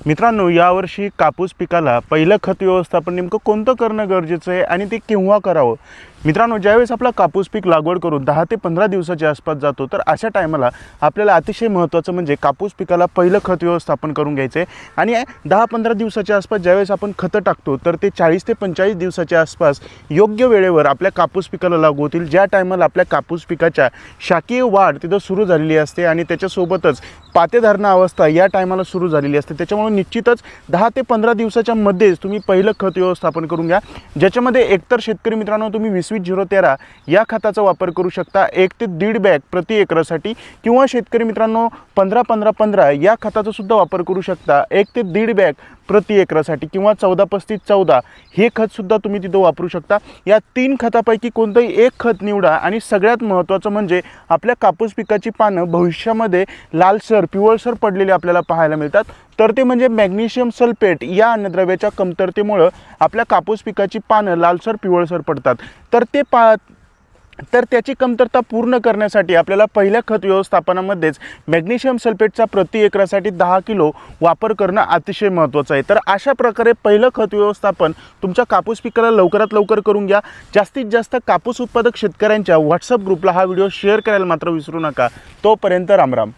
मित्रांनो, यावर्षी कापूस पिकाला पहिलं खत व्यवस्थापन नेमकं कोणतं करणं गरजेचं आहे आणि ते केव्हा करावं? मित्रांनो, ज्यावेळेस आपला कापूस पीक लागवड करून 10 ते 15 दिवसाच्या आसपास जातो, तर अशा टायमाला आपल्याला अतिशय महत्त्वाचं म्हणजे कापूस पिकाला पहिलं खत व्यवस्थापन करून घ्यायचं आहे. आणि 10-15 दिवसाच्या आसपास ज्यावेळेस आपण खतं टाकतो, तर ते 40 ते 45 दिवसाच्या आसपास योग्य वेळेवर आपल्या कापूस पिकाला लागू होतील. ज्या टायमाला आपल्या कापूस पिकाच्या शाकीय वाढ तिथं सुरू झालेली असते आणि त्याच्यासोबतच पातेधारणा अवस्था या टायमाला सुरू झालेली असते. त्याच्यामुळे निश्चितच 10 ते 15 दिवसाच्या मध्येच तुम्ही पहिलं खत व्यवस्थापन करून घ्या, ज्याच्यामध्ये एकतर शेतकरी मित्रांनो तुम्ही 20-20-013 या खताचा वापर करू शकता 1 ते 1.5 बॅग प्रति एकरासाठी, किंवा शेतकरी मित्रांनो 15-15-15 या खताचा सुद्धा वापर करू शकता 1 ते 1.5 बॅग प्रति एकरासाठी, किंवा 14-35-14 हे खतसुद्धा तुम्ही तिथं वापरू शकता. या 3 खतापैकी कोणतंही एक खत निवडा. आणि सगळ्यात महत्त्वाचं म्हणजे आपल्या कापूस पिकाची पानं भविष्यामध्ये लालसर पिवळसर पडलेली आपल्याला पाहायला मिळतात, तर ते म्हणजे मॅग्नेशियम सल्फेट या अन्नद्रव्याच्या कमतरतेमुळं आपल्या कापूस पिकाची पानं लालसर पिवळसर पडतात. तर त्याची कमतरता पूर्ण करण्यासाठी आपल्याला पहिल्या खत व्यवस्थापनामध्येच मॅग्नेशियम सल्फेटचा प्रति एकरासाठी 10 किलो वापर करणं अतिशय महत्त्वाचं आहे. तर अशा प्रकारे पहिलं खत व्यवस्थापन तुमच्या कापूस पिकाला लवकरात लवकर करून घ्या. जास्तीत जास्त कापूस उत्पादक शेतकऱ्यांच्या व्हॉट्सअप ग्रुपला हा व्हिडिओ शेअर करायला मात्र विसरू नका. तोपर्यंत रामराम.